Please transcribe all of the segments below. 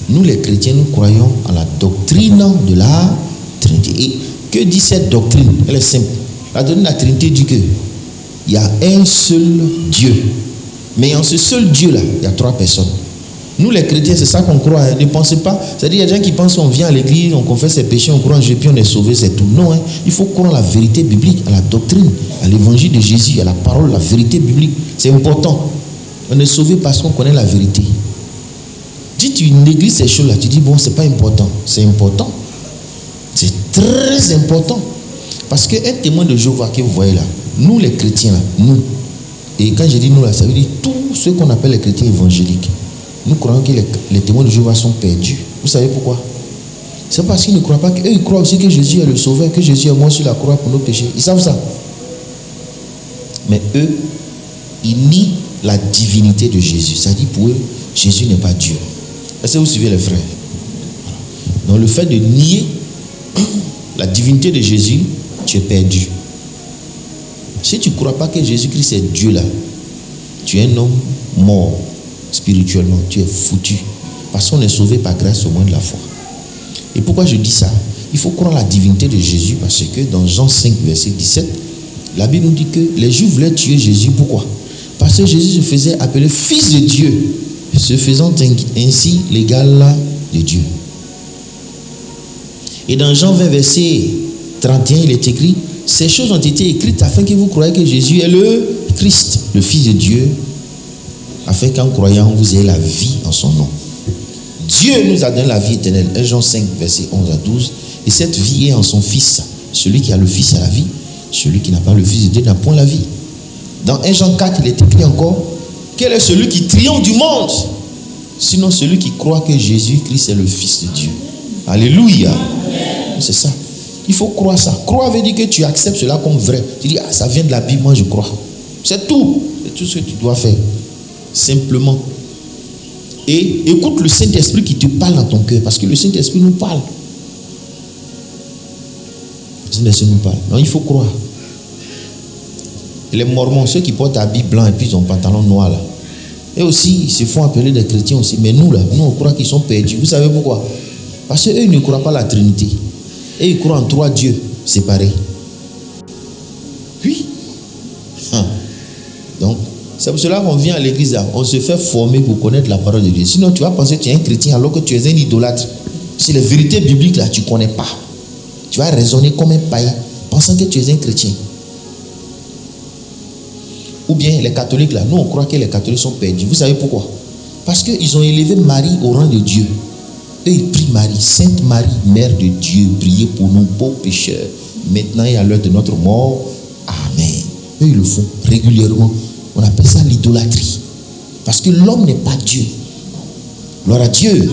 Nous les chrétiens, nous croyons à la doctrine de la Trinité. Et que dit cette doctrine? Elle est simple. La doctrine de la Trinité dit que il y a un seul Dieu. Mais en ce seul Dieu-là, il y a 3 personnes. Nous les chrétiens, c'est ça qu'on croit. Ne pensez pas. C'est-à-dire, il y a des gens qui pensent qu'on vient à l'église, on confesse ses péchés, on croit en Jésus, puis on est sauvé, c'est tout. Non, il faut croire à la vérité biblique, à la doctrine, à l'évangile de Jésus, à la parole, la vérité biblique. C'est important. On est sauvé parce qu'on connaît la vérité. Si tu négliges ces choses-là, tu dis, bon, c'est pas important. C'est important. C'est très important. Parce qu'un témoin de Jéhovah que vous voyez là, nous les chrétiens là, nous, et quand je dis nous là, ça veut dire tous ceux qu'on appelle les chrétiens évangéliques. Nous croyons que les témoins de Jéhovah sont perdus. Vous savez pourquoi? C'est parce qu'ils ne croient pas qu'eux, ils croient aussi que Jésus est le sauveur, que Jésus est mort sur la croix pour nos péchés. Ils savent ça. Mais eux, ils nient la divinité de Jésus. Ça dit pour eux, Jésus n'est pas Dieu. Est-ce que vous suivez les frères? Donc le fait de nier la divinité de Jésus, tu es perdu. Si tu ne crois pas que Jésus-Christ est Dieu là, tu es un homme mort spirituellement, tu es foutu. Parce qu'on est sauvé par grâce au moyen de la foi. Et pourquoi je dis ça? Il faut croire la divinité de Jésus parce que dans Jean 5, verset 17, la Bible nous dit que les Juifs voulaient tuer Jésus. Pourquoi? Parce que Jésus se faisait appeler fils de Dieu, se faisant ainsi l'égal de Dieu. Et dans Jean 20, verset 31, il est écrit: ces choses ont été écrites afin que vous croyiez que Jésus est le Christ, le Fils de Dieu, afin qu'en croyant, vous ayez la vie en son nom. Dieu nous a donné la vie éternelle. 1 Jean 5, verset 11 à 12. Et cette vie est en son Fils. Celui qui a le Fils a la vie. Celui qui n'a pas le Fils de Dieu n'a point la vie. Dans 1 Jean 4, il est écrit encore: quel est celui qui triomphe du monde? Sinon celui qui croit que Jésus-Christ est le Fils de Dieu. Alléluia. C'est ça. Il faut croire ça. Croire veut dire que tu acceptes cela comme vrai. Tu dis, ah, ça vient de la Bible, moi je crois. C'est tout. C'est tout ce que tu dois faire. Simplement. Et écoute le Saint-Esprit qui te parle dans ton cœur. Parce que le Saint-Esprit nous parle. Le Saint-Esprit nous parle. Non, il faut croire. Et les Mormons, ceux qui portent habit blanc et puis ils ont pantalon noir là. Et aussi, ils se font appeler des chrétiens aussi. Mais nous là, nous on croit qu'ils sont perdus. Vous savez pourquoi? Parce qu'eux ils ne croient pas à la Trinité. Et ils croient en 3 dieux séparés. Oui. Donc, c'est pour cela qu'on vient à l'église là. On se fait former pour connaître la parole de Dieu. Sinon, tu vas penser que tu es un chrétien alors que tu es un idolâtre. Si les vérités bibliques là, tu ne connais pas. Tu vas raisonner comme un païen, pensant que tu es un chrétien. Ou bien les catholiques là, nous on croit que les catholiques sont perdus. Vous savez pourquoi? Parce qu'ils ont élevé Marie au rang de Dieu. Eux, ils prient Marie, Sainte Marie, Mère de Dieu, priez pour nous, pauvres pécheurs, maintenant et à l'heure de notre mort. Amen. Eux, ils le font régulièrement. On appelle ça l'idolâtrie. Parce que l'homme n'est pas Dieu. Gloire à Dieu.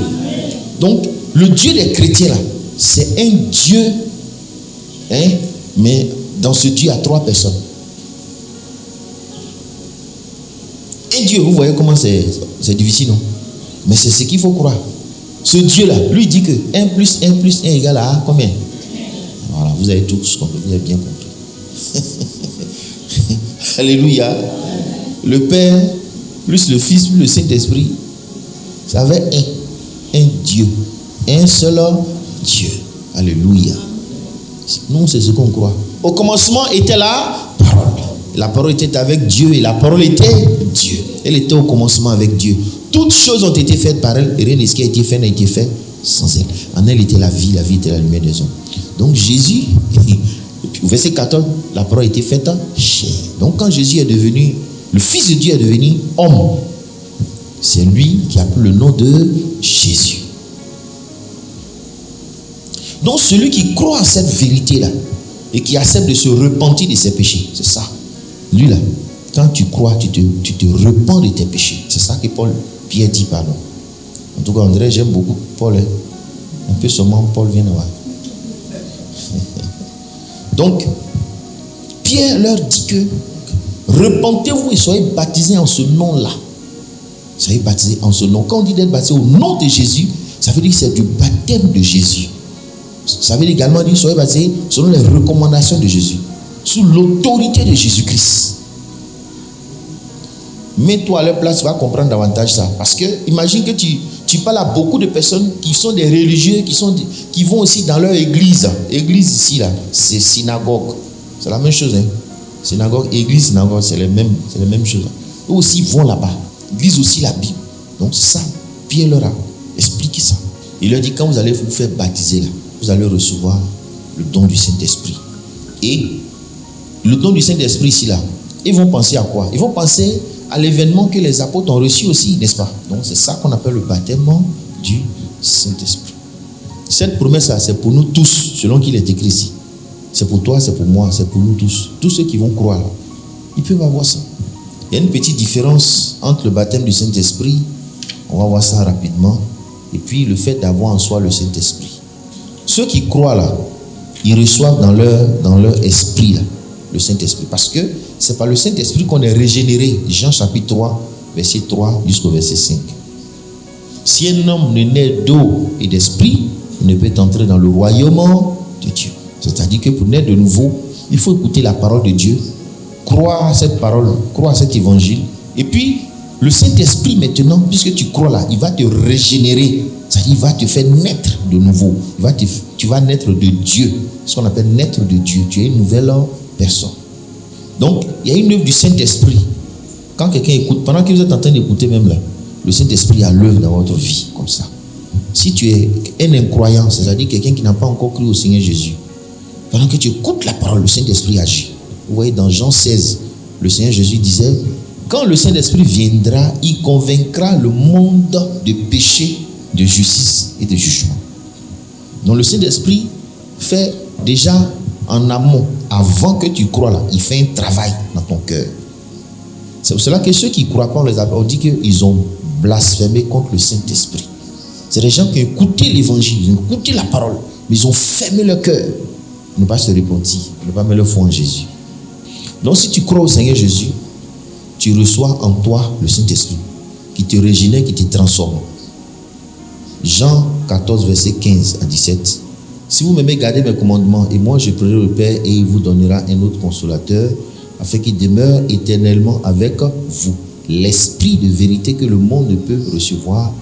Donc, le Dieu des chrétiens, là, c'est un Dieu, hein, mais dans ce Dieu, il y a 3 personnes. Un Dieu, vous voyez comment c'est difficile, non? Mais c'est ce qu'il faut croire. Ce Dieu-là, lui dit que 1 plus 1 plus 1 égale à combien? Voilà, vous avez tous compris, vous avez bien compris. Alléluia. Le Père, plus le Fils, plus le Saint-Esprit, ça fait un Dieu. Un seul Dieu. Alléluia. Nous, c'est ce qu'on croit. Au commencement était la parole. La parole était avec Dieu et la parole était Dieu. Elle était au commencement avec Dieu. Toutes choses ont été faites par elle et rien de ce qui a été fait n'a été fait sans elle. En elle était la vie était la lumière des hommes. Donc Jésus, au verset 14, la parole a été faite chair. Donc quand Jésus est devenu, le Fils de Dieu est devenu homme, c'est lui qui a pris le nom de Jésus. Donc celui qui croit à cette vérité-là et qui accepte de se repentir de ses péchés, c'est ça. Lui là, quand tu crois, tu te repens de tes péchés. C'est ça que Pierre dit, pardon. En tout cas, André, j'aime beaucoup Paul. Un peu seulement Paul vient d'avoir. Donc, Pierre leur dit que repentez-vous et soyez baptisés en ce nom-là. Soyez baptisés en ce nom. Quand on dit d'être baptisé au nom de Jésus, ça veut dire que c'est du baptême de Jésus. Ça veut également dire soyez baptisés selon les recommandations de Jésus, sous l'autorité de Jésus-Christ. Mets-toi à leur place, tu vas comprendre davantage ça. Parce que, imagine que tu Tu parles à beaucoup de personnes qui sont des religieux, qui vont aussi dans leur église. Église ici, là, c'est synagogue. C'est la même chose. Hein? Synagogue, église, synagogue, c'est les mêmes choses. Eux aussi vont là-bas. Ils lisent aussi la Bible. Donc c'est ça. Pierre leur a expliqué ça. Il leur dit, quand vous allez vous faire baptiser, là, vous allez recevoir le don du Saint-Esprit. Et le don du Saint-Esprit ici, là, ils vont penser à quoi? Ils vont penser à l'événement que les apôtres ont reçu aussi, n'est-ce pas? Donc c'est ça qu'on appelle le baptême du Saint-Esprit. Cette promesse-là, c'est pour nous tous, selon qu'il est écrit ici. C'est pour toi, c'est pour moi, c'est pour nous tous. Tous ceux qui vont croire, là, ils peuvent avoir ça. Il y a une petite différence entre le baptême du Saint-Esprit, on va voir ça rapidement, et puis le fait d'avoir en soi le Saint-Esprit. Ceux qui croient là, ils reçoivent dans leur esprit là, le Saint-Esprit. Parce que c'est par le Saint-Esprit qu'on est régénéré. Jean chapitre 3, verset 3 jusqu'au verset 5. Si un homme ne naît d'eau et d'esprit, il ne peut entrer dans le royaume de Dieu. C'est-à-dire que pour naître de nouveau, il faut écouter la parole de Dieu, croire à cette parole, croire à cet évangile. Et puis, le Saint-Esprit maintenant, puisque tu crois là, il va te régénérer. C'est-à-dire il va te faire naître de nouveau. Tu vas naître de Dieu. Ce qu'on appelle naître de Dieu. Tu es une nouvelle personne. Donc, il y a une œuvre du Saint-Esprit. Quand quelqu'un écoute, pendant que vous êtes en train d'écouter même là, le Saint-Esprit a l'œuvre dans votre vie, comme ça. Si tu es un incroyant, c'est-à-dire quelqu'un qui n'a pas encore cru au Seigneur Jésus, pendant que tu écoutes la parole, le Saint-Esprit agit. Vous voyez, dans Jean 16, le Seigneur Jésus disait, quand le Saint-Esprit viendra, il convaincra le monde de péché, de justice et de jugement. Donc le Saint-Esprit fait déjà en amont, avant que tu crois là, il fait un travail dans ton cœur. C'est pour cela que ceux qui ne croient pas, on dit qu'ils ont blasphémé contre le Saint-Esprit. C'est des gens qui ont écouté l'évangile, ils ont écouté la parole, mais ils ont fermé leur cœur. Ne pas se repentir, ne pas mettre le foi en Jésus. Donc si tu crois au Seigneur Jésus, tu reçois en toi le Saint-Esprit qui te régénère, qui te transforme. Jean 14, verset 15 à 17. Si vous m'aimez, gardez mes commandements, et moi je prierai le Père, et il vous donnera un autre consolateur, afin qu'il demeure éternellement avec vous. L'Esprit de vérité que le monde ne peut recevoir,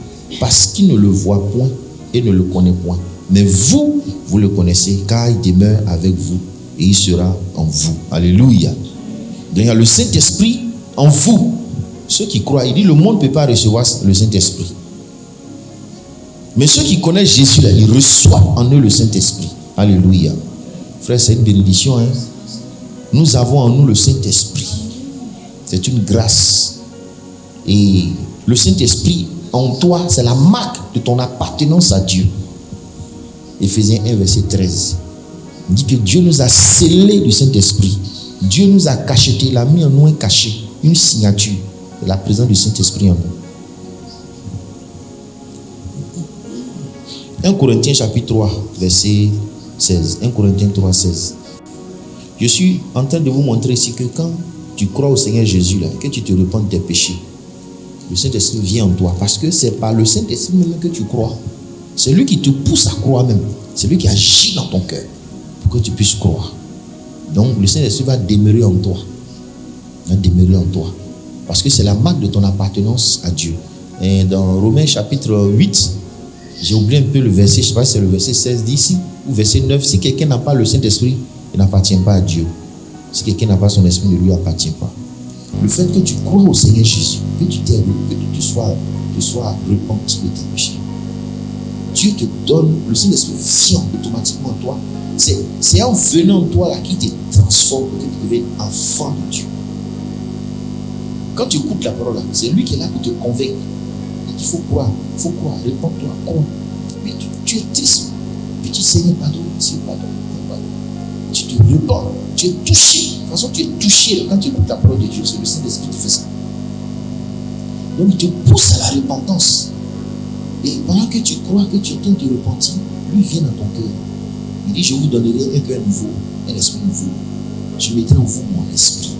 parce qu'il ne le voit point et ne le connaît point. Mais vous, vous le connaissez, car il demeure avec vous, et il sera en vous. Alléluia. Donc il y a le Saint-Esprit en vous. Ceux qui croient, il dit le monde ne peut pas recevoir le Saint-Esprit. Mais ceux qui connaissent Jésus, là, ils reçoivent en eux le Saint-Esprit. Alléluia. Frère, c'est une bénédiction. Hein? Nous avons en nous le Saint-Esprit. C'est une grâce. Et le Saint-Esprit en toi, c'est la marque de ton appartenance à Dieu. Éphésiens 1, verset 13. Il dit que Dieu nous a scellés du Saint-Esprit. Dieu nous a cachetés. Il a mis en nous un cachet, une signature de la présence du Saint-Esprit en nous. 1 Corinthiens chapitre 3, verset 16. 1 Corinthiens 3, 16. Je suis en train de vous montrer ici que quand tu crois au Seigneur Jésus, là, que tu te repens de tes péchés, le Saint-Esprit vient en toi. Parce que c'est par le Saint-Esprit même que tu crois. C'est lui qui te pousse à croire même. C'est lui qui agit dans ton cœur pour que tu puisses croire. Donc le Saint-Esprit va demeurer en toi. Va demeurer en toi. Parce que c'est la marque de ton appartenance à Dieu. Et dans Romains chapitre 8, j'ai oublié un peu le verset, je ne sais pas si c'est le verset 16 d'ici, ou verset 9, si quelqu'un n'a pas le Saint-Esprit, il n'appartient pas à Dieu. Si quelqu'un n'a pas son esprit, il ne lui appartient pas. Le fait que tu crois au Seigneur Jésus, que tu sois repenti de tes péchés, Dieu te donne, le Saint-Esprit vient automatiquement en toi. C'est en venant en toi là qui te transforme, que tu deviens enfant de Dieu. Quand tu écoutes la parole, c'est lui qui est là pour te convaincre. Il faut croire, réponds-toi, crois. Mais tu es triste. Petit Seigneur, pardon, pardon. Tu te repens, tu es touché. De toute façon, tu es touché. Quand tu écoutes la parole de Dieu, c'est le Saint-Esprit qui fait ça. Donc, il te pousse à la repentance. Et pendant que tu crois, que tu es en train de te repentir, lui vient dans ton cœur. Il dit, je vous donnerai un cœur nouveau, un esprit nouveau. Je mettrai en vous mon esprit.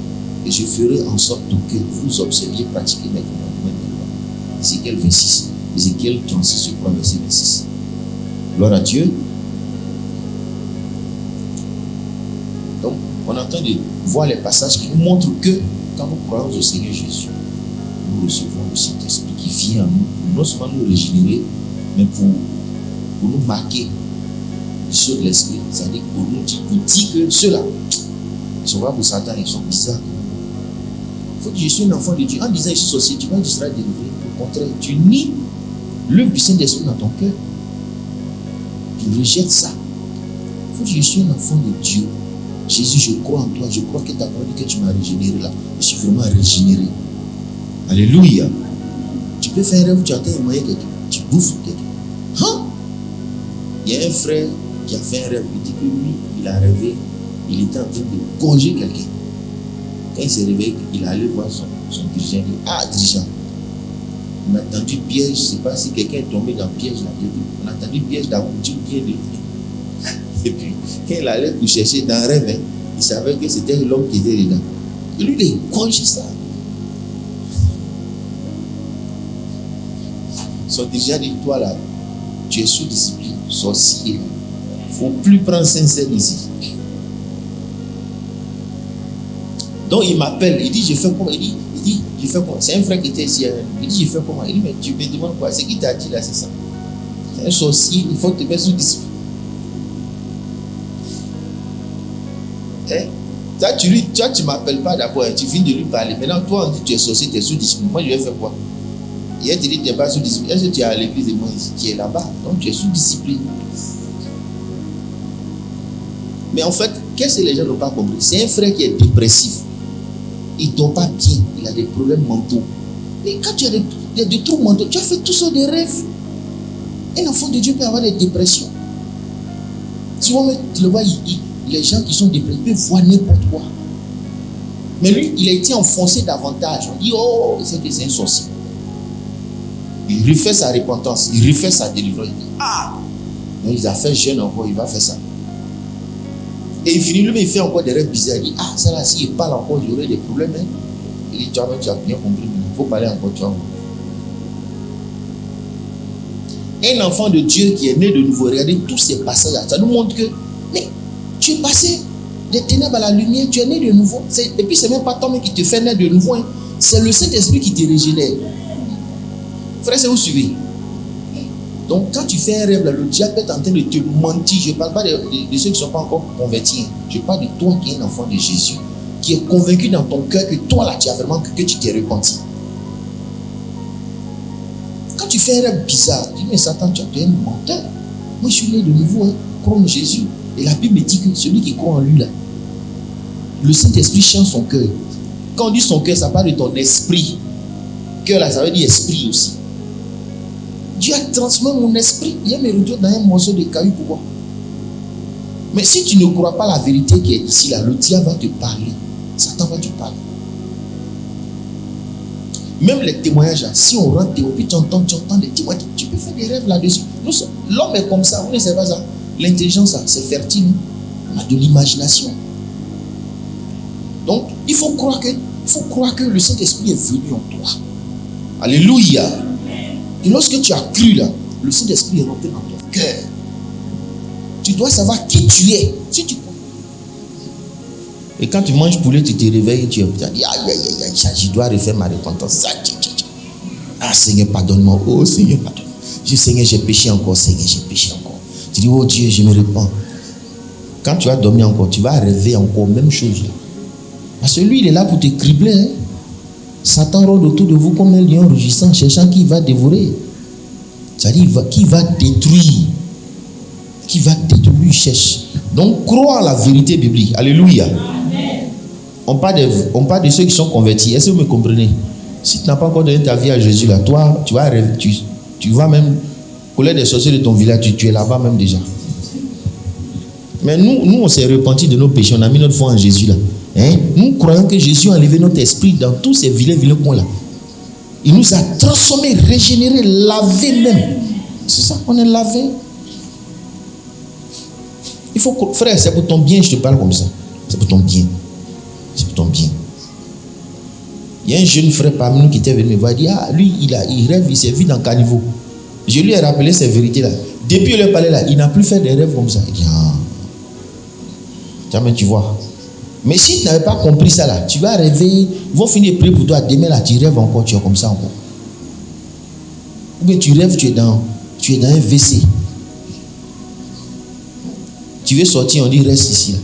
Et je ferai en sorte que vous observiez, pratiquer mes commandements. Ézéchiel 26, Ézéchiel 36, je crois, verset 26. Gloire à Dieu. Donc, on est en train de voir les passages qui nous montrent que quand nous croyons au Seigneur Jésus, nous recevons le Saint-Esprit qui vient en nous, non seulement nous régénérer, mais pour nous marquer du saut de l'esprit. C'est-à-dire pour nous dire que ceux-là, ils sont pas pour Satan, ils sont bizarres. Il faut que je suis un enfant de Dieu. En disant je suis sorcier, tu seras délivré. Au contraire, tu nies l'œuvre du Saint-Esprit dans ton cœur. Tu rejettes ça. Il faut que je suis un enfant de Dieu. Jésus, je crois en toi. Je crois que tu as dit que tu m'as régénéré là. Je suis vraiment régénéré. Alléluia. Tu peux faire un rêve où tu entends un moyen quelqu'un. Tu bouffes quelqu'un. Hein? Il y a un frère qui a fait un rêve. Il dit que lui, il a rêvé. Il était en train de gorger quelqu'un. Quand il s'est réveillé, il allait voir son dirigeant. Il dit, ah, dirigeant, on a entendu piège. Je ne sais pas si quelqu'un est tombé dans le piège là. On a entendu piège d'aboutir bien de lui. Et puis, quand il allait pour chercher dans un rêve, hein, il savait que c'était l'homme qui était dedans. Et lui, il a gorgé ça. Son dirigeant dit, toi là, tu es sous discipline, sorcier. Il ne faut plus prendre Saint-Saint ici. Donc il m'appelle, il dit, je fais comment? Il dit, je fais comment? C'est un frère qui était ici. Il dit, je fais comment? Il dit, mais tu me demandes quoi? C'est qui t'a dit là, c'est ça. C'est un sorcier, il faut te mettre sous discipline. Hein? Toi, tu ne m'appelles pas d'abord, hein, tu viens de lui parler. Maintenant, toi, on dit, tu es sorcier, tu es sous discipline. Moi, je vais faire quoi? Il te dit, tu n'es pas sous discipline. Est-ce que tu es à l'église de Moïse? Tu es là-bas, donc tu es sous discipline. Mais en fait, qu'est-ce que les gens n'ont pas compris? C'est un frère qui est dépressif. Il ne dort pas bien, il a des problèmes mentaux. Et quand tu as des troubles mentaux, tu as fait tout ça des rêves. Un enfant de Dieu peut avoir des dépressions. Souvent, tu le vois, les gens qui sont dépressifs peuvent voir n'importe quoi. Mais lui, il a été enfoncé davantage. On dit, oh, c'est que c'est un sorcier. Il refait sa repentance, il refait sa délivrance. Il dit, ah, donc il a fait jeune encore, il va faire ça. Et il finit, lui, il fait encore des rêves bizarres. Il dit, ah, ça là, s'il parle encore, il y aurait des problèmes. Hein? Il dit, tu as bien compris, il faut parler encore, tu vois. Un enfant de Dieu qui est né de nouveau, regardez tous ces passages là, ça nous montre que, mais tu es passé des ténèbres à la lumière, tu es né de nouveau. Et puis, c'est même pas toi-même qui te fait naître de nouveau. Hein? C'est le Saint-Esprit qui te régénère. Frère, c'est vous suivez. Donc, quand tu fais un rêve, là, le diable est en train de te mentir. Je ne parle pas de ceux qui ne sont pas encore convertis. Je parle de toi qui es un enfant de Jésus, qui est convaincu dans ton cœur que toi, là, tu as vraiment que tu t'es repenti. Quand tu fais un rêve bizarre, tu dis, mais Satan, tu es un menteur. Moi, je suis né de nouveau, hein, crois en Jésus. Et la Bible me dit que celui qui croit en lui, là, le Saint-Esprit change son cœur. Quand on dit son cœur, ça parle de ton esprit. Cœur, là, ça veut dire esprit aussi. Dieu a transformé mon esprit. Il y a mes retours dans un morceau de caillou. Pourquoi? Mais si tu ne crois pas la vérité qui est ici, là, le diable va te parler. Satan va te parler. Même les témoignages, là, si on rentre théorie, tu entends des témoignages, tu peux faire des rêves là-dessus. L'homme est comme ça, vous ne savez pas ça. L'intelligence, c'est fertile. On a de l'imagination. Donc, il faut croire que le Saint-Esprit est venu en toi. Alléluia. Et lorsque tu as cru là, le Saint-Esprit est rentré dans ton cœur. Tu dois savoir qui tu es. Si tu... Et quand tu manges poulet, tu te réveilles, tu dis, aïe, je dois refaire ma repentance. Ah Seigneur, pardonne-moi. Oh Seigneur, pardonne-moi. Seigneur, j'ai péché encore. Seigneur, j'ai péché encore. Tu dis, oh Dieu, je me repens. Quand tu vas dormir encore, tu vas rêver encore, même chose. Là. Parce que lui, il est là pour te cribler. Hein? Satan rôde autour de vous comme un lion rugissant, cherchant qui va dévorer. C'est-à-dire qui va détruire. Qui va détruire, lui cherche. Donc, crois en la vérité biblique. Alléluia. Amen. On parle de ceux qui sont convertis. Est-ce que vous me comprenez? Si tu n'as pas encore donné ta vie à Jésus, là, toi, tu vas rêver, tu vas même coller des sorciers de ton village, tu es là-bas même déjà. Mais nous, on s'est repentis de nos péchés, on a mis notre foi en Jésus là. Hein? Nous croyons que Jésus a enlevé notre esprit dans tous ces vilains coins là. Il nous a transformés, régénérés, lavés même. C'est ça qu'on est lavé. Il faut que, frère, c'est pour ton bien, je te parle comme ça. C'est pour ton bien. C'est pour ton bien. Il y a un jeune frère parmi nous qui était venu me voir, il dit, ah, lui, il rêve, il s'est vu dans le caniveau. Je lui ai rappelé ces vérités là. Depuis qu'il est parlé là, il n'a plus fait des rêves comme ça. Il dit, ah, tiens, mais tu vois. Mais si tu n'avais pas compris ça là, tu vas rêver, ils vont finir prier pour toi. Demain là, tu rêves encore, tu es comme ça encore. Ou bien tu rêves, tu es dans un WC. Tu veux sortir, on dit reste ici là.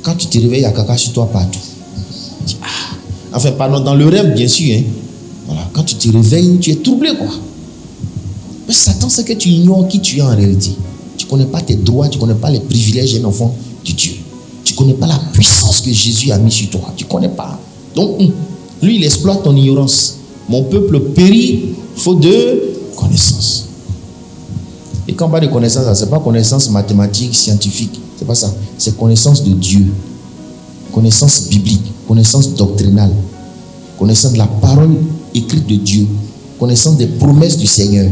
Quand tu te réveilles, il y a caca sur toi partout. Tu dis, ah. Enfin, pardon, dans le rêve, bien sûr. Hein. Voilà. Quand tu te réveilles, tu es troublé quoi. Mais Satan, c'est que tu ignores qui tu es en réalité. Tu ne connais pas tes droits, tu ne connais pas les privilèges d'un enfant de Dieu. Tu ne connais pas la puissance que Jésus a mis sur toi. Tu ne connais pas. Donc, lui, il exploite ton ignorance. Mon peuple périt faute de connaissance. Et quand on parle de connaissance, ce n'est pas connaissance mathématique, scientifique. Ce n'est pas ça. C'est connaissance de Dieu. Connaissance biblique. Connaissance doctrinale. Connaissance de la parole écrite de Dieu. Connaissance des promesses du Seigneur.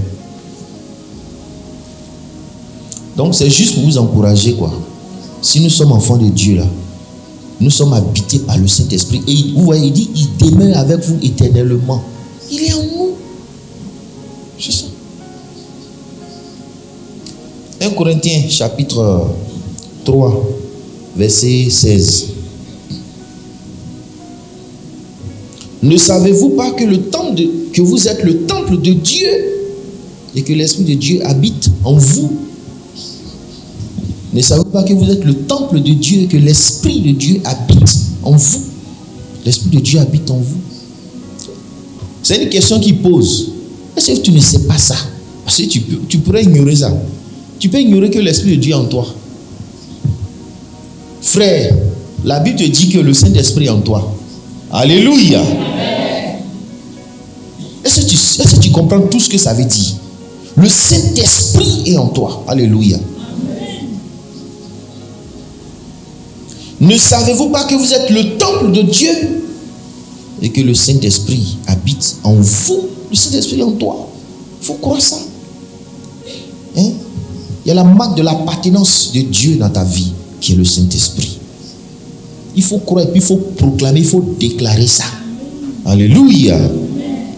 Donc, c'est juste pour vous encourager, quoi. Si nous sommes enfants de Dieu, là, nous sommes habités par le Saint-Esprit. Et vous voyez, il dit, il demeure avec vous éternellement. Il est en nous. C'est ça. 1 Corinthiens, chapitre 3, verset 16. Ne savez-vous pas que que vous êtes le temple de Dieu et que l'Esprit de Dieu habite en vous? Ne savez-vous pas que vous êtes le temple de Dieu et que l'Esprit de Dieu habite en vous? L'Esprit de Dieu habite en vous. C'est une question qui pose. Est-ce que tu ne sais pas ça? Parce que tu pourrais ignorer ça. Tu peux ignorer que l'Esprit de Dieu est en toi. Frère, la Bible te dit que le Saint-Esprit est en toi. Alléluia. Est-ce que tu comprends tout ce que ça veut dire? Le Saint-Esprit est en toi. Alléluia. Ne savez-vous pas que vous êtes le temple de Dieu et que le Saint-Esprit habite en vous? Le Saint-Esprit est en toi. Il faut croire ça. Hein? Il y a la marque de l'appartenance de Dieu dans ta vie qui est le Saint-Esprit. Il faut croire et puis il faut proclamer, il faut déclarer ça. Alléluia.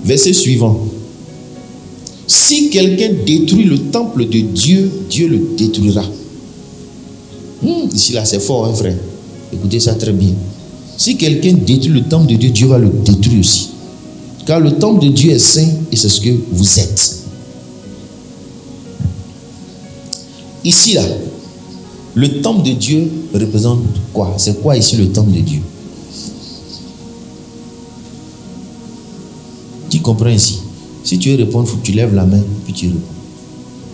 Verset suivant. Si quelqu'un détruit le temple de Dieu, Dieu le détruira. Ici là c'est fort, hein, frère. Écoutez ça très bien. Si quelqu'un détruit le temple de Dieu, Dieu va le détruire aussi. Car le temple de Dieu est saint et c'est ce que vous êtes. Ici là, le temple de Dieu représente quoi? C'est quoi ici le temple de Dieu? Tu comprends ici? Si tu veux répondre, il faut que tu lèves la main puis tu réponds.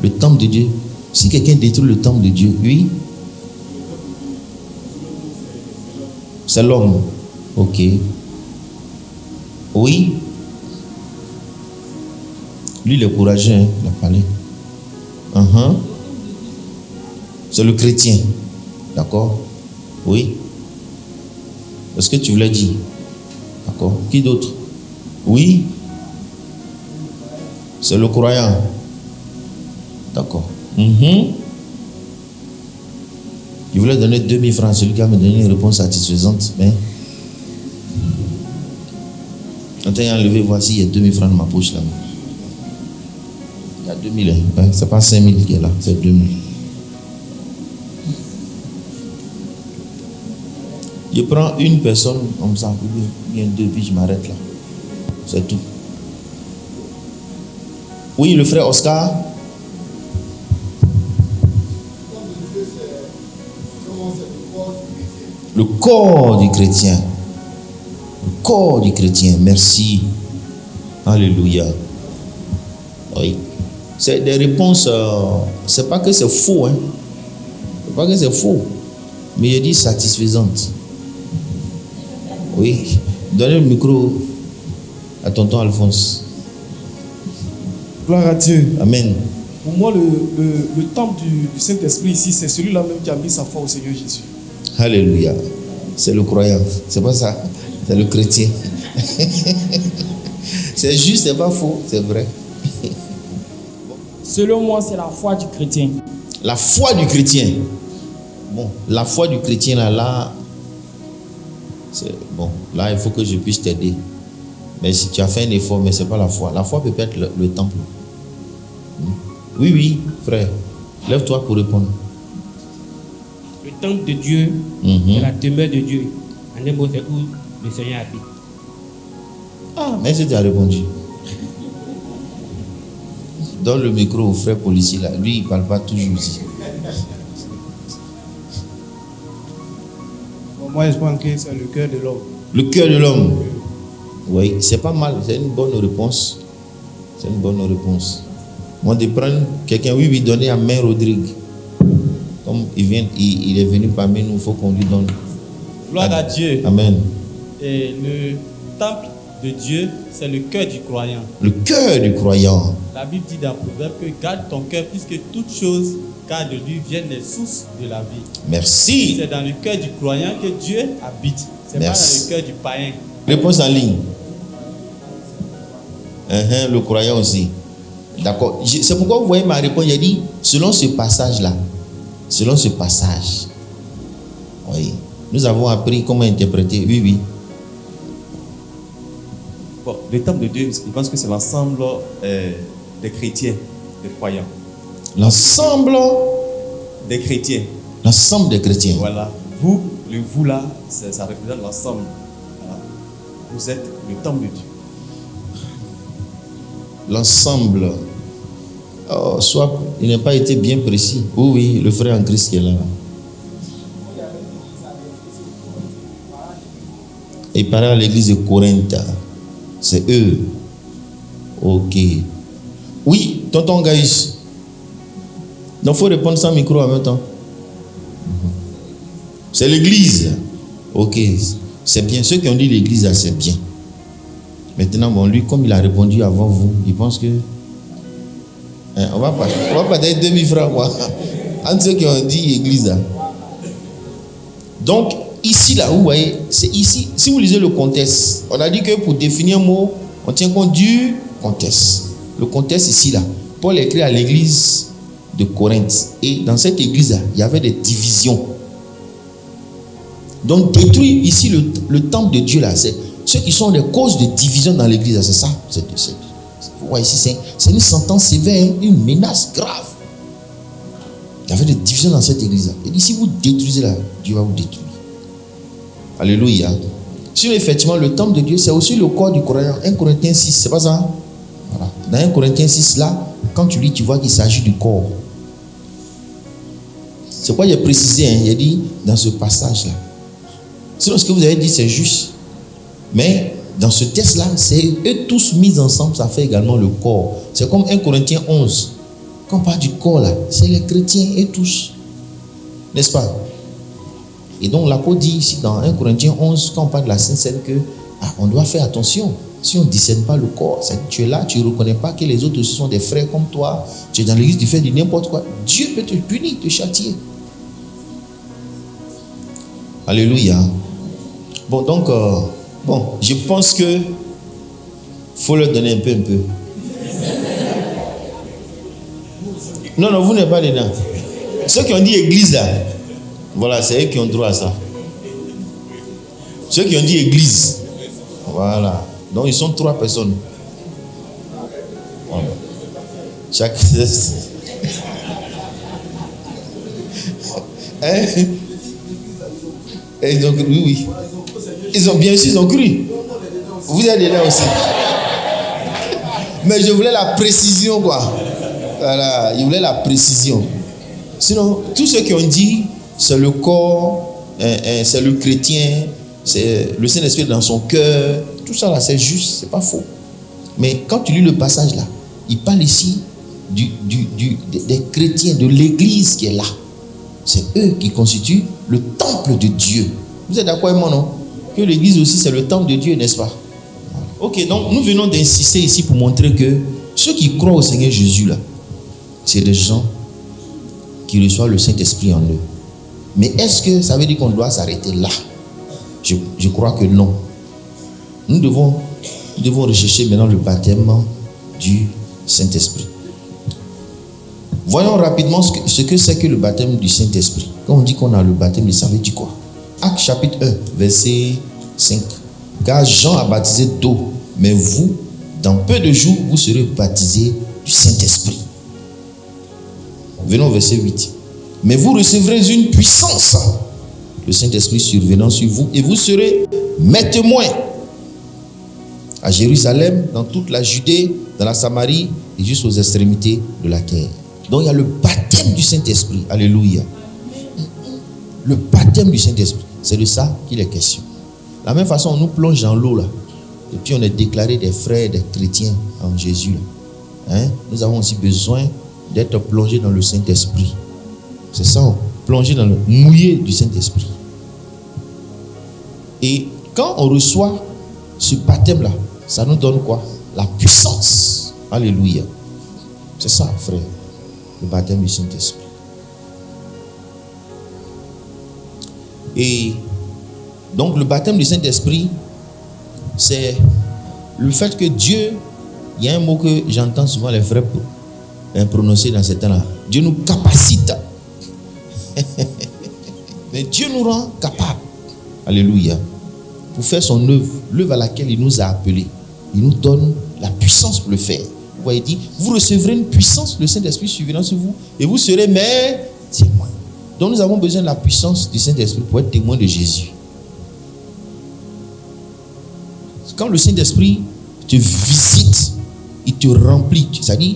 Le temple de Dieu. Si quelqu'un détruit le temple de Dieu, oui. C'est l'homme. Ok. Oui. Lui, il est courageux, hein? Il a parlé. C'est le chrétien. D'accord? Oui. Est-ce que tu voulais dire? D'accord. Qui d'autre? Oui. C'est le croyant. D'accord. Je voulais donner 2000 francs. Celui qui a me donné une réponse satisfaisante. Mais quand il a enlevé, voici, il y a 2000 francs dans ma poche là. Il y a 2000. Hein. C'est pas 5000 qui est là, c'est 2000. Je prends une personne comme ça, bien deux, puis je m'arrête là. C'est tout. Oui, le frère Oscar. Le corps du chrétien. Le corps du chrétien. Merci. Alléluia. Oui. C'est des réponses. C'est pas que c'est faux. Hein. C'est pas que c'est faux. Mais je dis satisfaisante. Oui. Donnez le micro à tonton Alphonse. Gloire à Dieu. Amen. Pour moi, le temple du Saint-Esprit ici, c'est celui-là même qui a mis sa foi au Seigneur Jésus. Alléluia. C'est le croyant. C'est pas ça. C'est le chrétien. C'est juste, c'est pas faux. C'est vrai. Selon moi, c'est la foi du chrétien. La foi du chrétien. Bon, la foi du chrétien, là, c'est bon. Là, il faut que je puisse t'aider. Mais si tu as fait un effort, mais ce n'est pas la foi. La foi peut être le temple. Oui, oui, frère. Lève-toi pour répondre. Le temple de Dieu est la demeure de Dieu. En un mot, c'est où le Seigneur habite. Ah, mais tu as répondu. Donne le micro au frère policier là. Lui, il ne parle pas toujours ici. Bon, moi, je pense que c'est le cœur de l'homme. Le cœur de l'homme. Oui, c'est pas mal. C'est une bonne réponse. C'est une bonne réponse. Moi, de prendre quelqu'un, oui, donner à Mère Rodrigue. Comme il est venu parmi nous, il faut qu'on lui donne. Gloire à Dieu. Amen. Et le temple de Dieu, c'est le cœur du croyant. Le cœur du croyant. La Bible dit dans Proverbe que garde ton cœur, puisque toutes choses, car de lui viennent les sources de la vie. Merci. C'est dans le cœur du croyant que Dieu habite. C'est pas dans le cœur du païen. Réponse en ligne. Le croyant aussi. D'accord. C'est pourquoi vous voyez ma réponse. J'ai dit, selon ce passage-là, selon ce passage, oui, nous avons appris comment interpréter. Oui, oui. Bon, le temple de Dieu, je pense que c'est l'ensemble des chrétiens, des croyants. L'ensemble des chrétiens. L'ensemble des chrétiens. Voilà. Vous, le vous là, ça représente l'ensemble. Voilà. Vous êtes le temple de Dieu. L'ensemble. Oh, soit il n'a pas été bien précis. Oui, oui, le frère en Christ qui est là. Il paraît à l'église de Corinthe. C'est eux. Ok. Oui, tonton Gaïs. Donc il faut répondre sans micro en même temps. C'est l'église. Ok. C'est bien. Ceux qui ont dit l'église, là, c'est bien. Maintenant, bon, lui, comme il a répondu avant vous, il pense que. On va pas donner 2000 francs, quoi. Entre ceux qui ont dit église, là. Donc, ici, là, vous voyez, c'est ici. Si vous lisez le contexte, on a dit que pour définir un mot, on tient compte du contexte. Le contexte, ici, là. Paul écrit à l'église de Corinthe. Et dans cette église-là, il y avait des divisions. Donc, détruire ici le temple de Dieu, là, c'est ceux qui sont les causes de division dans l'église, c'est ça. Vous voyez ici, c'est une sentence sévère, une menace grave. Il y avait des divisions dans cette église-là. Et dit, si vous détruisez là, Dieu va vous détruire. Alléluia. Sinon, effectivement, le temple de Dieu, c'est aussi le corps du croyant. 1 Corinthiens 6, c'est pas ça? Voilà. Dans 1 Corinthiens 6, là, quand tu lis, tu vois qu'il s'agit du corps. C'est quoi j'ai précisé, hein? Il a dit dans ce passage-là. Sinon, ce que vous avez dit, c'est juste. Mais dans ce texte-là, c'est eux tous mis ensemble, ça fait également le corps. C'est comme 1 Corinthiens 11. Quand on parle du corps là, c'est les chrétiens et tous. N'est-ce pas? Et donc l'apôtre dit ici dans 1 Corinthiens 11, quand on parle de la Sainte Seine, que on doit faire attention. Si on ne discerne pas le corps, c'est que tu es là, tu ne reconnais pas que les autres aussi sont des frères comme toi. Tu es dans l'église, tu fais du n'importe quoi. Dieu peut te punir, te châtier. Alléluia. Bon, donc, je pense que faut leur donner un peu. Non, vous n'êtes pas dedans. Ceux qui ont dit église là, voilà, c'est eux qui ont droit à ça. Ceux qui ont dit église, voilà. Donc ils sont 3 personnes. Voilà. Chaque. Hein? Et donc, oui. Ils ont bien sûr, ils ont cru. Vous êtes dedans aussi. Mais je voulais la précision, quoi. Voilà, il voulait la précision. Sinon, tous ceux qui ont dit c'est le corps, c'est le chrétien, c'est le Saint-Esprit dans son cœur, tout ça là, c'est juste, c'est pas faux. Mais quand tu lis le passage là, il parle ici des chrétiens, de l'église qui est là. C'est eux qui constituent le temple de Dieu. Vous êtes d'accord avec moi, non? Que l'église aussi, c'est le temple de Dieu, n'est-ce pas? Ok, donc nous venons d'insister ici pour montrer que ceux qui croient au Seigneur Jésus là, c'est des gens qui reçoivent le Saint-Esprit en eux. Mais est-ce que ça veut dire qu'on doit s'arrêter là? Je crois que non. Nous devons rechercher maintenant le baptême du Saint-Esprit. Voyons rapidement ce que c'est que le baptême du Saint-Esprit. Quand on dit qu'on a le baptême, ça veut dire quoi? Actes chapitre 1, verset 5. Car Jean a baptisé d'eau, mais vous, dans peu de jours, vous serez baptisés du Saint-Esprit. Venons au verset 8. Mais vous recevrez une puissance le Saint-Esprit survenant sur vous, et vous serez mes témoins à Jérusalem, dans toute la Judée, dans la Samarie et jusqu'aux extrémités de la terre. Donc il y a le baptême du Saint-Esprit. Alléluia. Le baptême du Saint-Esprit, c'est de ça qu'il est question. De la même façon, on nous plonge dans l'eau là, et puis on est déclaré des frères, des chrétiens en Jésus là. Nous avons aussi besoin d'être plongés dans le Saint-Esprit. C'est ça, plongé dans le mouillé du Saint-Esprit. Et quand on reçoit ce baptême-là, ça nous donne quoi? La puissance. Alléluia. C'est ça, frère, le baptême du Saint-Esprit. Et donc le baptême du Saint-Esprit, c'est le fait que Dieu, il y a un mot que j'entends souvent les frères prononcer dans ces temps-là. Dieu nous capacite. Mais Dieu nous rend capables. Alléluia. Pour faire son œuvre, l'œuvre à laquelle il nous a appelés. Il nous donne la puissance pour le faire. Vous voyez, il dit, vous recevrez une puissance, le Saint-Esprit survenant sur vous, et vous serez mes témoins. Donc nous avons besoin de la puissance du Saint-Esprit pour être témoins de Jésus. Quand le Saint-Esprit te visite, il te remplit. C'est-à-dire,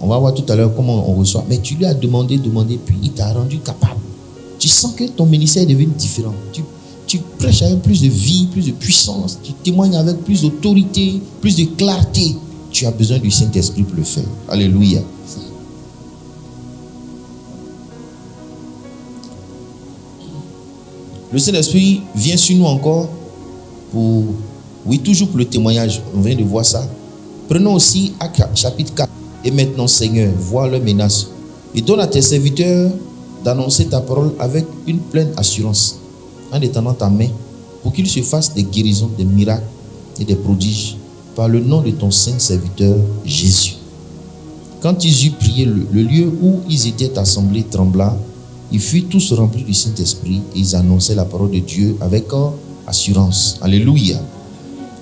on va voir tout à l'heure comment on reçoit, mais tu lui as demandé, puis il t'a rendu capable. Tu sens que ton ministère est devenu différent. Tu prêches avec plus de vie, plus de puissance. Tu témoignes avec plus d'autorité, plus de clarté. Tu as besoin du Saint-Esprit pour le faire. Alléluia. Le Saint-Esprit vient sur nous encore pour, oui, toujours pour le témoignage. On vient de voir ça. Prenons aussi Actes chapitre 4. Et maintenant, Seigneur, vois leurs menaces. Et donne à tes serviteurs d'annoncer ta parole avec une pleine assurance, en étendant ta main, pour qu'il se fasse des guérisons, des miracles et des prodiges, par le nom de ton saint serviteur Jésus. Quand ils eurent prié, le lieu où ils étaient assemblés trembla. Ils furent tous remplis du Saint-Esprit et ils annonçaient la parole de Dieu avec assurance. Alléluia.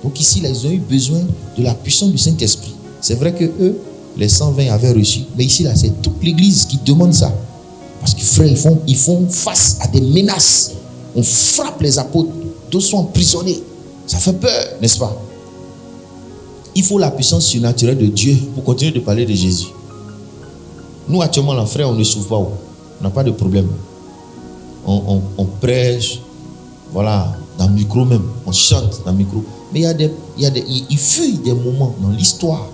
Donc ici, là, ils ont eu besoin de la puissance du Saint-Esprit. C'est vrai que eux, les 120 avaient reçu, mais ici, là, c'est toute l'Église qui demande ça. Parce que frère, ils font face à des menaces. On frappe les apôtres, d'autres sont emprisonnés. Ça fait peur, n'est-ce pas? Il faut la puissance surnaturelle de Dieu pour continuer de parler de Jésus. Nous, actuellement, là, frère, on ne souffre pas. On n'a pas de problème. On prêche, voilà, dans le micro même. On chante dans le micro. Mais il fut des moments dans l'histoire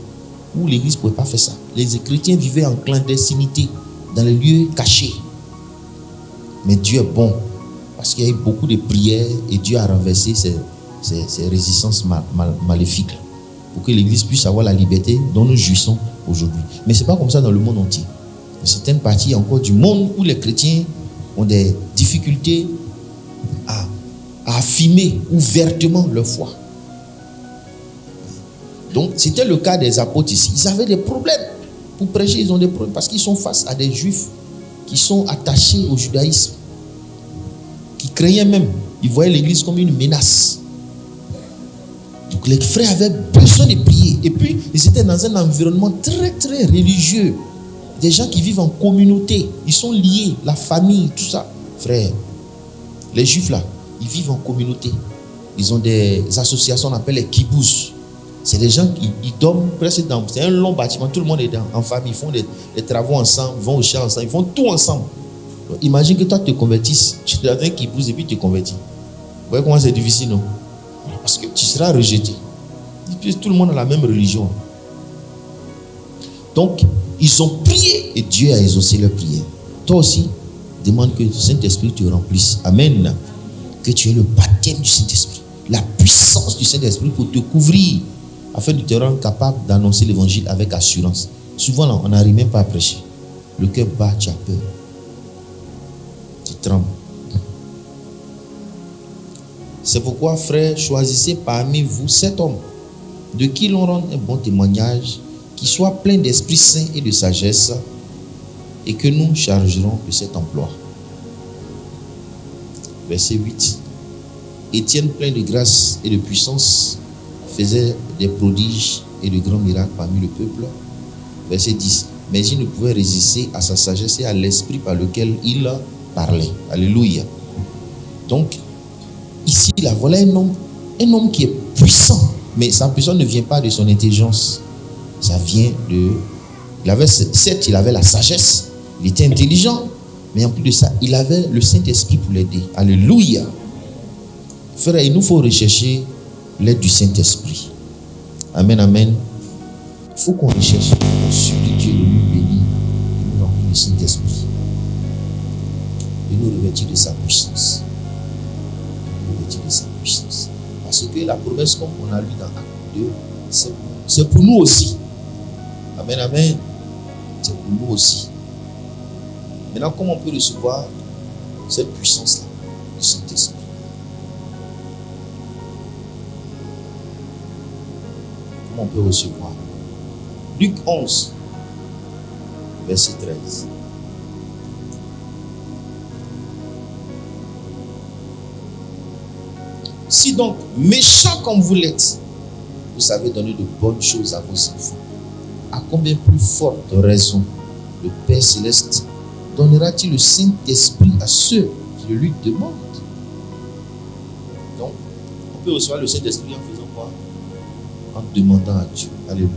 où l'Église ne pouvait pas faire ça. Les chrétiens vivaient en clandestinité, dans les lieux cachés. Mais Dieu est bon, parce qu'il y a eu beaucoup de prières et Dieu a renversé ces résistances maléfiques pour que l'Église puisse avoir la liberté dont nous jouissons aujourd'hui. Mais ce n'est pas comme ça dans le monde entier. Dans certaines parties encore du monde où les chrétiens ont des difficultés à affirmer ouvertement leur foi. Donc c'était le cas des apôtres ici. Ils avaient des problèmes. Pour prêcher, ils ont des problèmes parce qu'ils sont face à des juifs qui sont attachés au judaïsme, qui craignaient même. Ils voyaient l'Église comme une menace. Donc les frères avaient besoin de prier. Et puis, ils étaient dans un environnement très, très religieux. Des gens qui vivent en communauté. Ils sont liés, la famille, tout ça. Frères, les juifs là, ils vivent en communauté. Ils ont des associations, on appelle les kibbutz. C'est des gens qui dorment presque dans... C'est un long bâtiment, tout le monde est en famille. Ils font des travaux ensemble, ils vont au champ ensemble, ils font tout ensemble. Donc, imagine que toi, tu te convertisses. Tu es dans un kibbutz et puis tu te convertis. Vous voyez comment c'est difficile, non? Parce que tu seras rejeté. Et puis tout le monde a la même religion. Donc, ils ont prié et Dieu a exaucé leur prière. Toi aussi, demande que le Saint-Esprit te remplisse. Amen. Que tu aies le baptême du Saint-Esprit, la puissance du Saint-Esprit pour te couvrir, afin de te rendre capable d'annoncer l'évangile avec assurance. Souvent, là, on n'arrive même pas à prêcher. Le cœur bat, tu as peur. Tu trembles. C'est pourquoi, frères, choisissez parmi vous 7 hommes de qui l'on rende un bon témoignage, qui soient pleins d'Esprit Saint et de sagesse, et que nous chargerons de cet emploi. Verset 8. Étienne, plein de grâce et de puissance, faisait des prodiges et de grands miracles parmi le peuple. Verset 10. Mais il ne pouvait résister à sa sagesse et à l'esprit par lequel il parlait. Alléluia. Donc, ici, là, voilà un homme qui est puissant. Mais sa puissance ne vient pas de son intelligence. Ça vient de... Certes, il avait la sagesse. Il était intelligent. Mais en plus de ça, il avait le Saint-Esprit pour l'aider. Alléluia. Frère, il nous faut rechercher l'aide du Saint-Esprit. Amen, amen. Il faut qu'on recherche, qu'on supplie Dieu de nous bénir, de nous remplir le Saint-Esprit, de nous revêtir de sa puissance. De nous revêtir de sa puissance. Parce que la promesse, comme on a lu dans Acte 2, c'est pour nous aussi. Amen, amen. C'est pour nous aussi. Maintenant, comment on peut recevoir cette puissance-là, du Saint-Esprit? Comment on peut recevoir? Luc 11, verset 13. Si donc, méchants comme vous l'êtes, vous savez donner de bonnes choses à vos enfants, à combien plus forte raison le Père Céleste donnera-t-il le Saint-Esprit à ceux qui le lui demandent? Donc, on peut recevoir le Saint-Esprit en faisant quoi? En demandant à Dieu. Alléluia.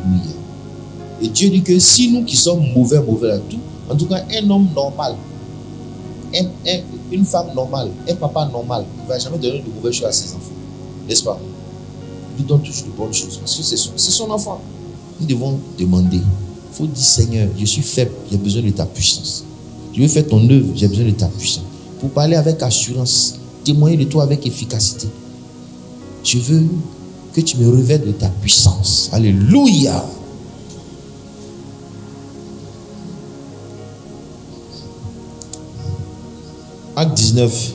Et Dieu dit que si nous qui sommes mauvais à tout, en tout cas un homme normal, une femme normale, un papa normal, il ne va jamais donner de mauvaises choses à ses enfants. N'est-ce pas? Il lui donne toujours de bonnes choses parce que c'est son enfant. Nous devons demander. Il faut dire, Seigneur, je suis faible, j'ai besoin de ta puissance. Je veux faire ton œuvre, j'ai besoin de ta puissance. Pour parler avec assurance, témoigner de toi avec efficacité. Je veux que tu me revêtes de ta puissance. Alléluia. Acte 19,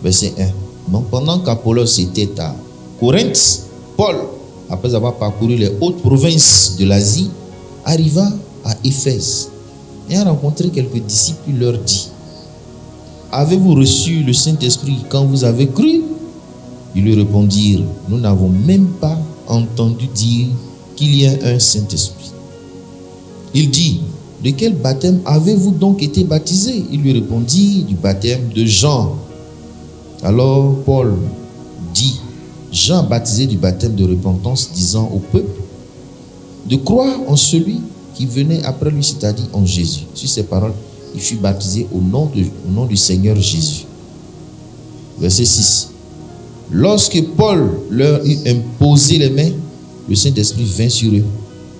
verset 1. Donc, pendant qu'Apollos était à Corinthe, Paul, après avoir parcouru les hautes provinces de l'Asie, arriva à Éphèse et a rencontré quelques disciples. Il leur dit: avez-vous reçu le Saint-Esprit quand vous avez cru? Ils lui répondirent: nous n'avons même pas entendu dire qu'il y a un Saint-Esprit. Il dit: de quel baptême avez-vous donc été baptisés? Il lui répondit: du baptême de Jean. Alors Paul dit: Jean a baptisé du baptême de repentance, disant au peuple de croire en celui qui venait après lui, c'est-à-dire en Jésus. Sur ces paroles, il fut baptisé au nom du Seigneur Jésus. Verset 6. Lorsque Paul leur eut imposé les mains, le Saint-Esprit vint sur eux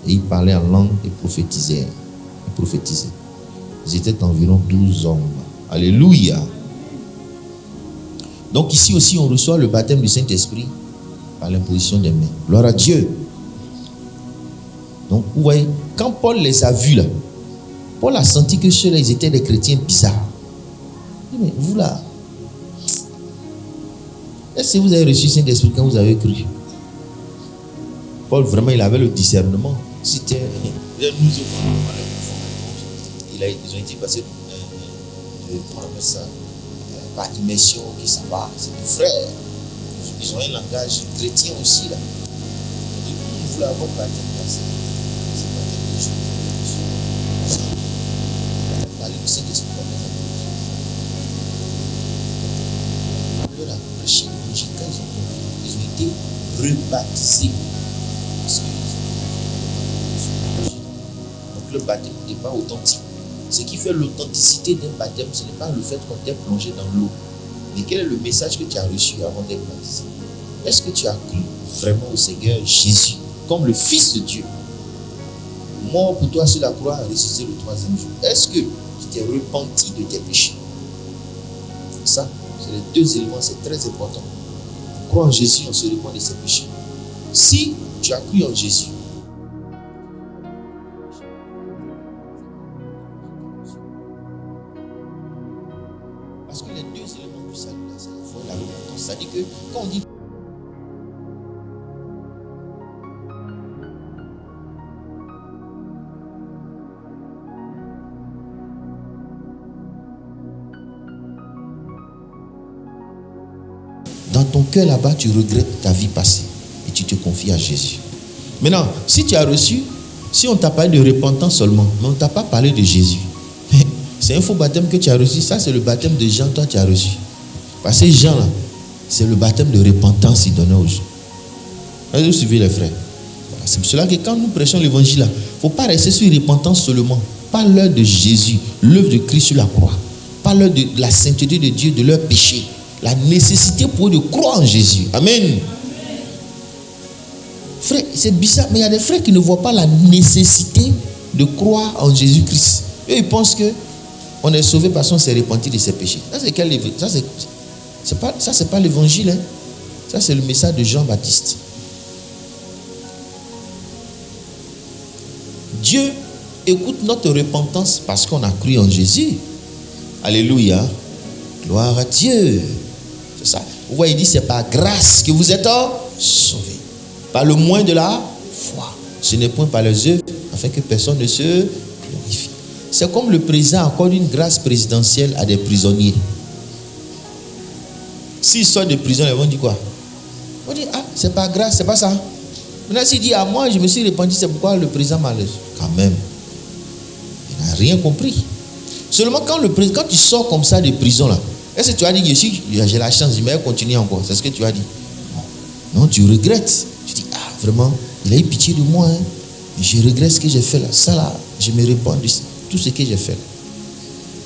et ils parlaient en langue et prophétisaient. Ils étaient environ 12 hommes. Alléluia. Donc ici aussi, on reçoit le baptême du Saint-Esprit par l'imposition des mains. Gloire à Dieu. Donc, vous voyez, quand Paul les a vus là, Paul a senti que ceux-là, ils étaient des chrétiens bizarres. Mais vous là, est-ce que vous avez reçu le Saint-Esprit quand vous avez cru? Paul, vraiment, il avait le discernement. C'était ils ont été passés comment on appelle ça, par immersion, qui ça va, c'est des frères. Ils ont un langage chrétien aussi là. Vous voulez avoir baptême passé. C'est pas quelque chose. Parler du Saint-Esprit. Leur a prêché l'évangile quand ils ont été rebaptisés. Parce que donc le baptême n'est pas authentique. Ce qui fait l'authenticité d'un baptême, ce n'est pas le fait qu'on t'ait plongé dans l'eau. Mais quel est le message que tu as reçu avant d'être baptisé? Est-ce que tu as cru vraiment au Seigneur Jésus comme le Fils de Dieu, mort pour toi sur la croix, ressuscité le 3e jour? Est-ce que tu t'es repenti de tes péchés? Ça, c'est les deux éléments, c'est très important. On croit en Jésus, on se repent de ses péchés. Si tu as cru en Jésus, parce que les deux éléments du salut, c'est la foi et la repentance. C'est-à-dire que quand on dit dans ton cœur là-bas, tu regrettes ta vie passée et tu te confies à Jésus. Maintenant, si tu as reçu, si on t'a parlé de repentance seulement, mais on ne t'a pas parlé de Jésus, c'est un faux baptême que tu as reçu. Ça, c'est le baptême de Jean, toi tu as reçu. Parce que ces gens-là, c'est le baptême de repentance qu'ils donnaient aux gens. Vous suivez les frères? Voilà. C'est pour cela que quand nous prêchons l'évangile, il ne faut pas rester sur une repentance seulement. Pas l'œuvre de Jésus, l'œuvre de Christ sur la croix. Pas l'œuvre de la sainteté de Dieu, de leur péché. La nécessité pour eux de croire en Jésus. Amen. Frère, c'est bizarre, mais il y a des frères qui ne voient pas la nécessité de croire en Jésus-Christ. Eux, ils pensent qu'on est sauvé parce qu'on s'est repenti de ses péchés. Ça, c'est quel évangile? Ça, c'est pas l'évangile. Hein? Ça, c'est le message de Jean-Baptiste. Dieu écoute notre repentance parce qu'on a cru en Jésus. Alléluia. Gloire à Dieu. C'est ça. Vous voyez, il dit, c'est par grâce que vous êtes sauvés. Par le moyen de la foi. Ce n'est point par les œuvres, afin que personne ne se glorifie. C'est comme le président accorde une grâce présidentielle à des prisonniers. S'ils sortent de prison, ils vont dire quoi? Ils vont dire, ah, c'est pas grâce, c'est pas ça. Maintenant, s'il dit, ah, moi, je me suis repenti, c'est pourquoi le président m'a laissé. Quand même, il n'a rien compris. Seulement quand tu sors comme ça de prison, là, est-ce que tu as dit, j'ai la chance, je vais continuer encore? C'est ce que tu as dit? Non, tu regrettes. Tu dis, ah, vraiment, il a eu pitié de moi. Hein. Je regrette ce que j'ai fait là. Ça là, je me répands de tout ce que j'ai fait là.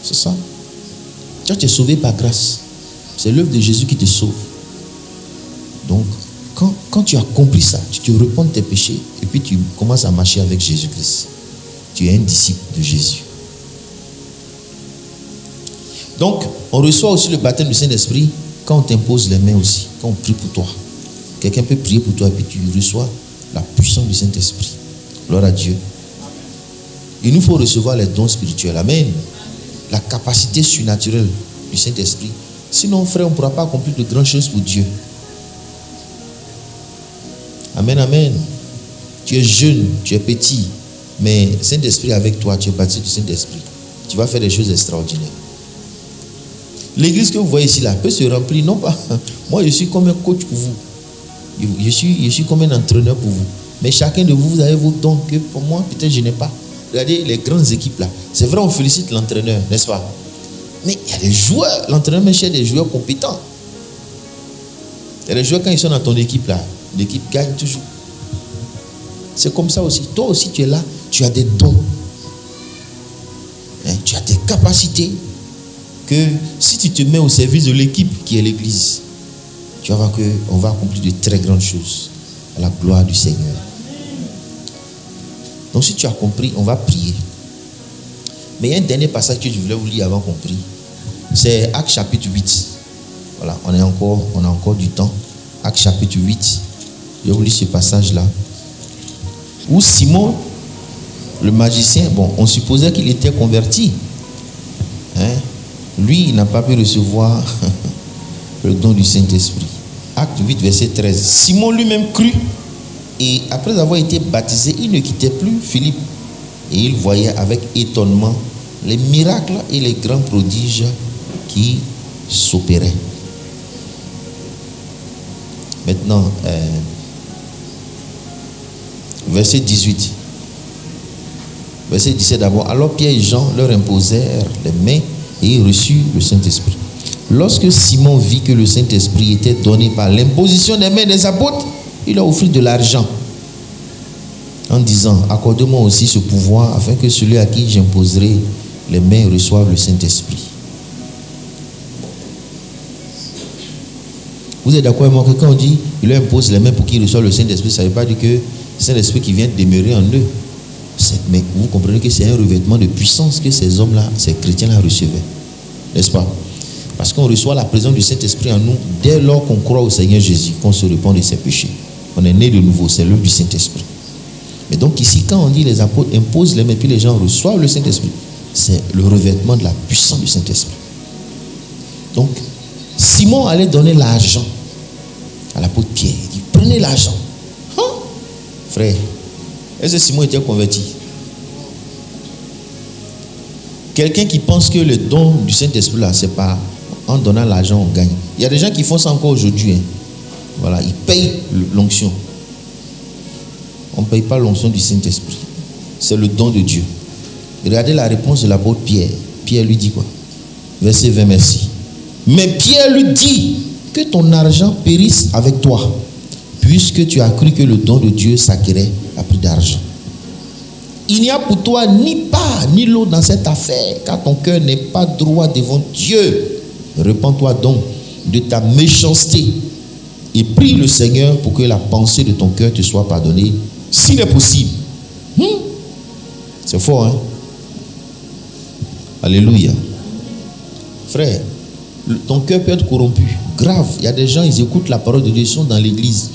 C'est ça. Toi, tu es sauvé par grâce. C'est l'œuvre de Jésus qui te sauve. Donc, quand tu as compris ça, tu te repens de tes péchés et puis tu commences à marcher avec Jésus-Christ. Tu es un disciple de Jésus. Donc, on reçoit aussi le baptême du Saint-Esprit quand on t'impose les mains aussi, quand on prie pour toi. Quelqu'un peut prier pour toi et puis tu reçois la puissance du Saint-Esprit. Gloire à Dieu. Il nous faut recevoir les dons spirituels. Amen. La capacité surnaturelle du Saint-Esprit. Sinon, frère, on ne pourra pas accomplir de grandes choses pour Dieu. Amen, amen. Tu es jeune, tu es petit, mais Saint-Esprit avec toi, tu es baptisé du Saint-Esprit. Tu vas faire des choses extraordinaires. L'église que vous voyez ici là peut se remplir, non pas. Moi, je suis comme un coach pour vous. Je suis comme un entraîneur pour vous. Mais chacun de vous, vous avez vos dons que pour moi, peut-être je n'ai pas. Regardez les grandes équipes là. C'est vrai, on félicite l'entraîneur, n'est-ce pas? Mais il y a des joueurs. L'entraîneur me cherche des joueurs compétents. Il y a des joueurs, quand ils sont dans ton équipe là, l'équipe gagne toujours. C'est comme ça aussi. Toi aussi, tu es là, tu as des dons. Hein, tu as des capacités que si tu te mets au service de l'équipe qui est l'église, tu vas voir qu'on va accomplir de très grandes choses à la gloire du Seigneur. Donc si tu as compris, on va prier. Mais il y a un dernier passage que je voulais vous lire avant qu'on prie. C'est Actes chapitre 8. Voilà, on a encore du temps. Actes chapitre 8. Je vais vous lire ce passage-là. Où Simon, le magicien, bon, on supposait qu'il était converti. Hein? Lui, il n'a pas pu recevoir le don du Saint-Esprit. Acte 8, verset 13. Simon lui-même crut, et après avoir été baptisé, il ne quittait plus Philippe. Et il voyait avec étonnement les miracles et les grands prodiges qui s'opéraient. Maintenant, verset 18. Verset 17 d'abord. Alors Pierre et Jean leur imposèrent les mains et ils reçurent le Saint-Esprit. Lorsque Simon vit que le Saint-Esprit était donné par l'imposition des mains des apôtres, il leur offrit de l'argent en disant, accorde-moi aussi ce pouvoir afin que celui à qui j'imposerai les mains reçoive le Saint-Esprit. Vous êtes d'accord avec moi que quand on dit il leur impose les mains pour qu'il reçoive le Saint-Esprit, ça ne veut pas dire que le Saint-Esprit qui vient demeurer en eux. Mais vous comprenez que c'est un revêtement de puissance que ces hommes-là, ces chrétiens-là recevaient. N'est-ce pas? Parce qu'on reçoit la présence du Saint-Esprit en nous dès lors qu'on croit au Seigneur Jésus, qu'on se repent de ses péchés. On est né de nouveau, c'est l'œuvre du Saint-Esprit. Mais donc ici, quand on dit les apôtres imposent les mains, puis les gens reçoivent le Saint-Esprit, c'est le revêtement de la puissance du Saint-Esprit. Donc, Simon allait donner l'argent à l'apôtre Pierre. Il dit, prenez l'argent. Hein? Frère, est-ce que Simon était converti? Quelqu'un qui pense que le don du Saint-Esprit là, c'est pas en donnant l'argent on gagne. Il y a des gens qui font ça encore aujourd'hui. Hein. Voilà, ils payent l'onction. On ne paye pas l'onction du Saint-Esprit. C'est le don de Dieu. Regardez la réponse de l'apôtre Pierre. Pierre lui dit quoi? Verset 20, merci. Mais Pierre lui dit que ton argent périsse avec toi, puisque tu as cru que le don de Dieu s'acquérait à prix d'argent. Il n'y a pour toi ni part ni lot dans cette affaire, car ton cœur n'est pas droit devant Dieu. Repends-toi donc de ta méchanceté et prie le Seigneur pour que la pensée de ton cœur te soit pardonnée, s'il est possible. C'est fort, hein? Alléluia. Frère, ton cœur peut être corrompu. Grave. Il y a des gens, ils écoutent la parole de Dieu, ils sont dans l'église.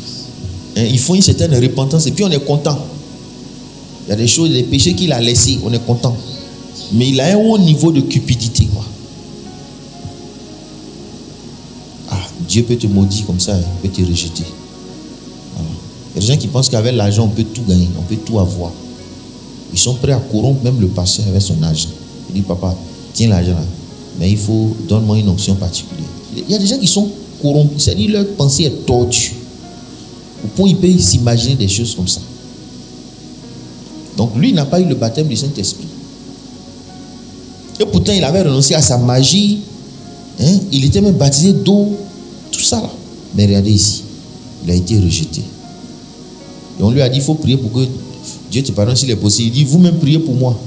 Ils font une certaine repentance et puis on est content. Il y a des choses, des péchés qu'il a laissés, on est content. Mais il a un haut niveau de cupidité, quoi. Dieu peut te maudire comme ça, il peut te rejeter. Il y a des gens qui pensent qu'avec l'argent, on peut tout gagner, on peut tout avoir. Ils sont prêts à corrompre même le pasteur avec son argent. Il dit, papa, tiens l'argent là, mais il faut, donne-moi une option particulière. Il y a des gens qui sont corrompus, c'est-à-dire leur pensée est tordue. Au point où ils peuvent s'imaginer des choses comme ça. Donc lui, il n'a pas eu le baptême du Saint-Esprit. Et pourtant, il avait renoncé à sa magie. Il était même baptisé d'eau. Tout ça là. Mais regardez ici. Il a été rejeté. Et on lui a dit, il faut prier pour que Dieu te pardonne s'il est possible. Il dit, vous-même priez pour moi.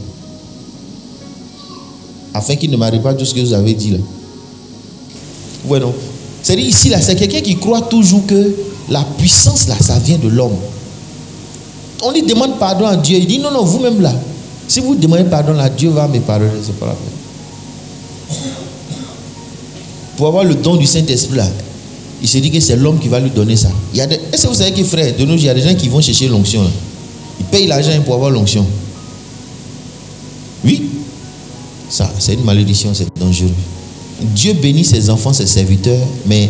Afin qu'il ne m'arrive pas tout ce que vous avez dit là. Ouais, non. C'est-à-dire ici là, c'est quelqu'un qui croit toujours que la puissance là, ça vient de l'homme. On lui demande pardon à Dieu. Il dit, non, non, vous-même là. Si vous demandez pardon à Dieu, va me pardonner. C'est pas la peine. Pour avoir le don du Saint-Esprit là, il se dit que c'est l'homme qui va lui donner ça. Est-ce que vous savez que frère, de nos jours, il y a des gens qui vont chercher l'onction là. Ils payent l'argent pour avoir l'onction. Oui. Ça, c'est une malédiction, c'est dangereux. Dieu bénit ses enfants, ses serviteurs, mais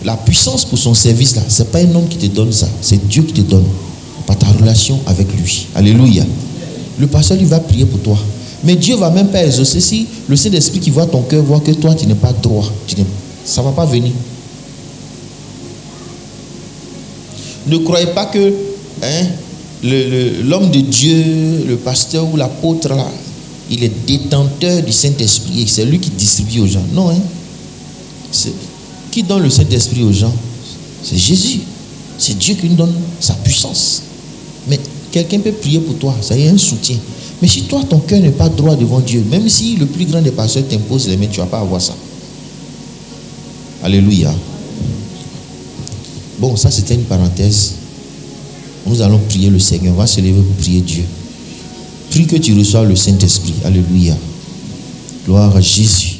la puissance pour son service là, c'est pas un homme qui te donne ça, c'est Dieu qui te donne par ta relation avec lui. Alléluia. Le pasteur lui va prier pour toi, mais Dieu va même pas exaucer si le Saint-Esprit qui voit ton cœur voit que toi tu n'es pas droit, ça va pas venir. Ne croyez pas que l'homme de Dieu, le pasteur ou l'apôtre là, il est détenteur du Saint-Esprit et c'est lui qui distribue aux gens. Non, qui donne le Saint-Esprit aux gens? C'est Jésus. C'est Dieu qui nous donne sa puissance. Mais quelqu'un peut prier pour toi, ça y est un soutien. Mais si toi, ton cœur n'est pas droit devant Dieu, même si le plus grand des pasteurs t'impose les mains, tu ne vas pas avoir ça. Alléluia. Bon, ça c'était une parenthèse. Nous allons prier le Seigneur. On va se lever pour prier Dieu. Prie que tu reçoives le Saint-Esprit. Alléluia. Gloire à Jésus.